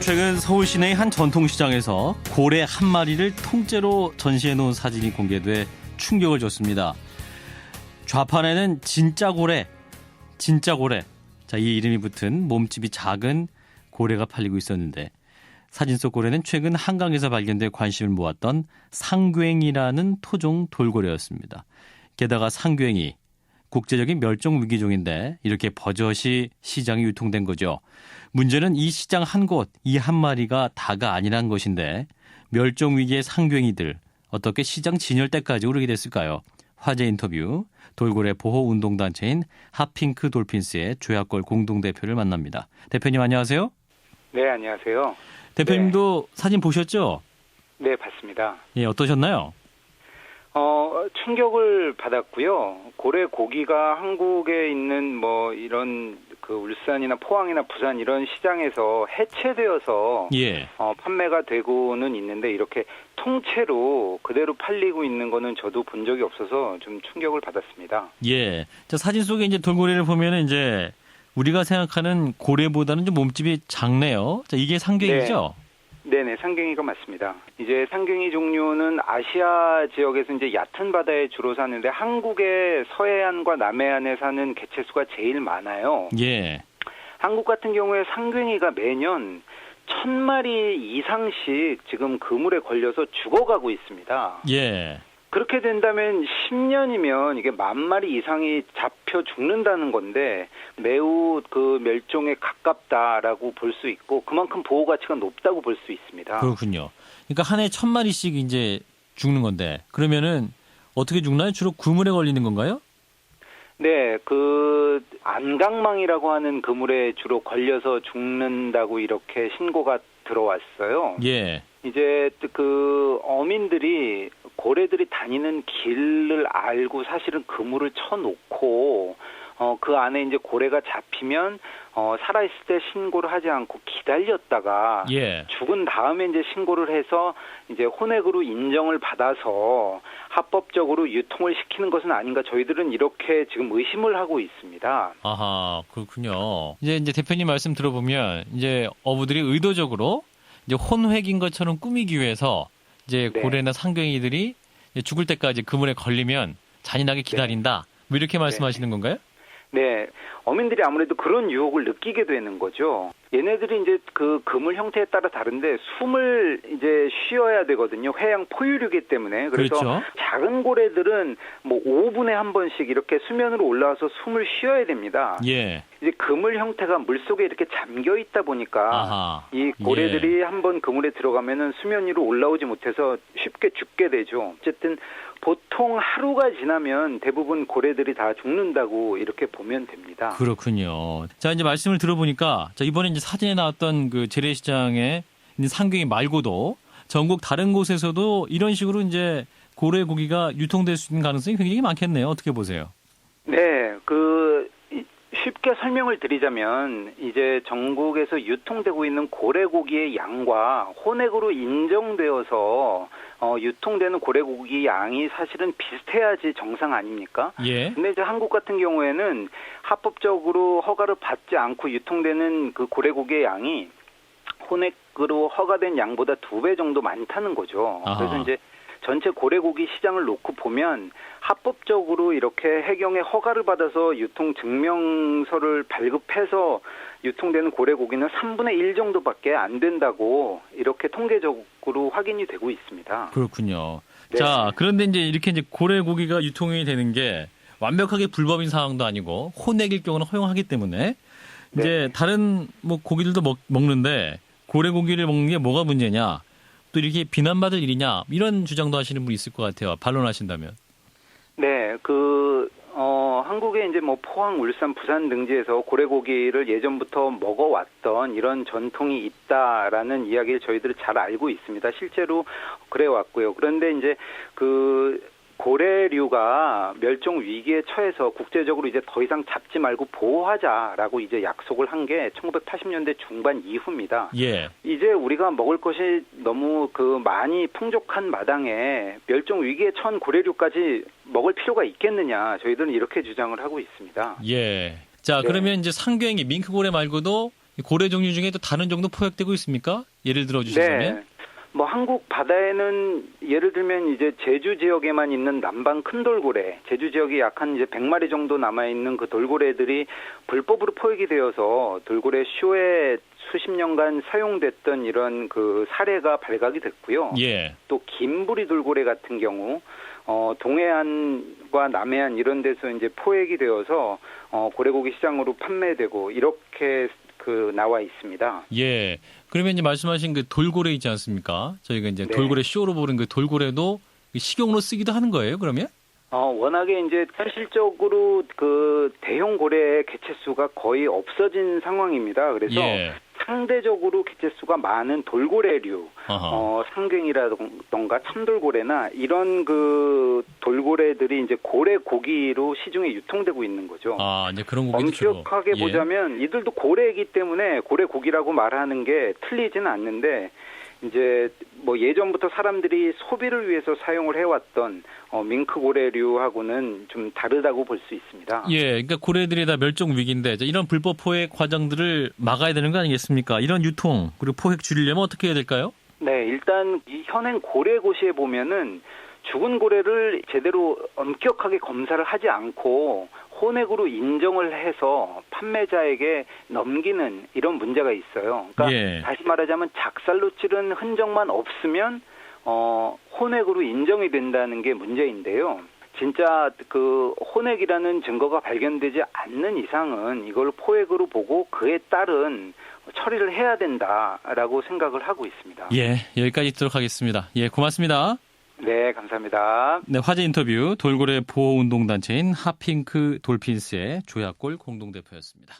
최근 서울 시내의 한 전통시장에서 고래 한 마리를 통째로 전시해 놓은 사진이 공개돼 충격을 줬습니다. 좌판에는 진짜 고래. 자, 이 이름이 붙은 몸집이 작은 고래가 팔리고 있었는데 사진 속 고래는 최근 한강에서 발견돼 관심을 모았던 상괭이라는 토종 돌고래였습니다. 게다가 상괭이, 국제적인 멸종위기종인데 이렇게 버젓이 시장에 유통된 거죠. 문제는 이 시장 한 곳, 이 한 마리가 다가 아니란 것인데 멸종위기의 상괭이들 어떻게 시장 진열대까지 오르게 됐을까요? 화제 인터뷰, 돌고래 보호운동단체인 핫핑크 돌핀스의 조약걸 공동대표를 만납니다. 대표님 안녕하세요. 네, 안녕하세요. 대표님도 사진 보셨죠? 네, 봤습니다. 예, 어떠셨나요? 충격을 받았고요. 고래 고기가 한국에 있는 이런 울산이나 포항이나 부산 이런 시장에서 해체되어서 예. 판매가 되고는 있는데 이렇게 통째로 그대로 팔리고 있는 거는 저도 본 적이 없어서 좀 충격을 받았습니다. 예. 자, 사진 속에 이제 돌고래를 보면은 이제 우리가 생각하는 고래보다는 좀 몸집이 작네요. 자, 이게 상괭이죠? 네네, 상괭이가 맞습니다. 이제 상괭이 종류는 아시아 지역에서 이제 얕은 바다에 주로 사는데 한국의 서해안과 남해안에 사는 개체수가 제일 많아요. 예. 한국 같은 경우에 상괭이가 매년 1,000마리 이상씩 지금 그물에 걸려서 죽어가고 있습니다. 예. 그렇게 된다면 10년이면 이게 10,000마리 이상이 잡혀 죽는다는 건데 매우 멸종에 가깝다라고 볼 수 있고 그만큼 보호 가치가 높다고 볼 수 있습니다. 그렇군요. 그러니까 한 해에 1,000마리씩 이제 죽는 건데 그러면은 어떻게 죽나요? 주로 그물에 걸리는 건가요? 네, 안강망이라고 하는 그물에 주로 걸려서 죽는다고 이렇게 신고가 들어왔어요. 예. 이제 어민들이 고래들이 다니는 길을 알고 사실은 그물을 쳐놓고 그 안에 이제 고래가 잡히면 살아있을 때 신고를 하지 않고 기다렸다가 예. 죽은 다음에 이제 신고를 해서 이제 혼액으로 인정을 받아서 합법적으로 유통을 시키는 것은 아닌가 저희들은 이렇게 지금 의심을 하고 있습니다. 아하, 그렇군요. 이제 대표님 말씀 들어보면 이제 어부들이 의도적으로 이제 혼획인 것처럼 꾸미기 위해서 이제 네. 고래나 상괭이들이 죽을 때까지 그물에 걸리면 잔인하게 기다린다. 뭐 이렇게 말씀하시는 건가요? 네, 어민들이 아무래도 그런 유혹을 느끼게 되는 거죠. 얘네들이 이제 그물 형태에 따라 다른데 숨을 이제 쉬어야 되거든요. 해양 포유류이기 때문에. 그래서 그렇죠. 작은 고래들은 5분에 한 번씩 이렇게 수면으로 올라와서 숨을 쉬어야 됩니다. 예. 이제 그물 형태가 물속에 이렇게 잠겨 있다 보니까 아하. 이 고래들이 한번 그물에 들어가면은 수면 위로 올라오지 못해서 쉽게 죽게 되죠. 어쨌든 보통 하루가 지나면 대부분 고래들이 다 죽는다고 이렇게 보면 됩니다. 그렇군요. 자, 이제 말씀을 들어보니까 자, 이번에 이제 사진에 나왔던 그 재래시장에 있는 상괭이 말고도 전국 다른 곳에서도 이런 식으로 이제 고래 고기가 유통될 수 있는 가능성이 굉장히 많겠네요. 어떻게 보세요? 네, 쉽게 설명을 드리자면 이제 전국에서 유통되고 있는 고래고기의 양과 혼액으로 인정되어서 유통되는 고래고기 양이 사실은 비슷해야지 정상 아닙니까? 예. 근데 이제 한국 같은 경우에는 합법적으로 허가를 받지 않고 유통되는 그 고래고기의 양이 혼액으로 허가된 양보다 2배 정도 많다는 거죠. 아하. 그래서 이제 전체 고래고기 시장을 놓고 보면 합법적으로 이렇게 해경에 허가를 받아서 유통 증명서를 발급해서 유통되는 고래고기는 3분의 1 정도밖에 안 된다고 이렇게 통계적으로 확인이 되고 있습니다. 그렇군요. 네. 자, 그런데 이제 고래고기가 유통이 되는 게 완벽하게 불법인 상황도 아니고 혼액일 경우는 허용하기 때문에 이제 다른 고기들도 먹는데 고래고기를 먹는 게 뭐가 문제냐? 또 이렇게 비난받을 일이냐? 이런 주장도 하시는 분이 있을 것 같아요. 반론하신다면. 네, 한국에 이제 포항, 울산, 부산 등지에서 고래고기를 예전부터 먹어왔던 이런 전통이 있다라는 이야기를 저희들이 잘 알고 있습니다. 실제로 그래 왔고요. 그런데 이제 고래류가 멸종 위기에 처해서 국제적으로 이제 더 이상 잡지 말고 보호하자라고 이제 약속을 한 게 1980년대 중반 이후입니다. 예. 이제 우리가 먹을 것이 너무 많이 풍족한 마당에 멸종 위기에 처한 고래류까지 먹을 필요가 있겠느냐. 저희들은 이렇게 주장을 하고 있습니다. 예. 자, 네. 그러면 이제 상괭이, 밍크고래 말고도 고래 종류 중에 또 다른 종도 포획되고 있습니까? 예를 들어 주시자면. 네. 뭐 한국 바다에는 예를 들면 이제 제주 지역에만 있는 남방 큰 돌고래, 제주 지역이 약 한 이제 100마리 정도 남아 있는 그 돌고래들이 불법으로 포획이 되어서 돌고래 쇼에 수십 년간 사용됐던 이런 그 사례가 발각이 됐고요. 예. 또 긴부리 돌고래 같은 경우 동해안과 남해안 이런 데서 이제 포획이 되어서 고래고기 시장으로 판매되고 이렇게 그 나와 있습니다. 예. 그러면 이제 말씀하신 그 돌고래 있지 않습니까? 저희가 이제 네. 돌고래 쇼로 보는 그 돌고래도 식용으로 쓰기도 하는 거예요, 그러면? 워낙에 이제 현실적으로 그 대형 고래의 개체수가 거의 없어진 상황입니다. 그래서 예. 상대적으로 개체수가 많은 돌고래류, 상갱이라던가 참돌고래나 이런 그 돌고래들이 이제 고래 고기로 시중에 유통되고 있는 거죠. 아, 이제 그런 고기도 주로. 엄격하게 예. 보자면 이들도 고래이기 때문에 고래 고기라고 말하는 게 틀리지는 않는데 이제 뭐 예전부터 사람들이 소비를 위해서 사용을 해왔던 밍크 고래류하고는 좀 다르다고 볼 수 있습니다. 예, 그러니까 고래들이 다 멸종 위기인데 이런 불법 포획 과정들을 막아야 되는 거 아니겠습니까? 이런 유통 그리고 포획 줄이려면 어떻게 해야 될까요? 네, 일단 이 현행 고래고시에 보면은 죽은 고래를 제대로 엄격하게 검사를 하지 않고 혼액으로 인정을 해서 판매자에게 넘기는 이런 문제가 있어요. 그러니까 예. 다시 말하자면 작살로 찌른 흔적만 없으면 혼액으로 인정이 된다는 게 문제인데요. 진짜 그 혼액이라는 증거가 발견되지 않는 이상은 이걸 포획으로 보고 그에 따른 처리를 해야 된다라고 생각을 하고 있습니다. 예, 여기까지 듣도록 하겠습니다. 예, 고맙습니다. 네, 감사합니다. 네, 화제 인터뷰 돌고래 보호운동단체인 하핑크 돌핀스의 조약골 공동대표였습니다.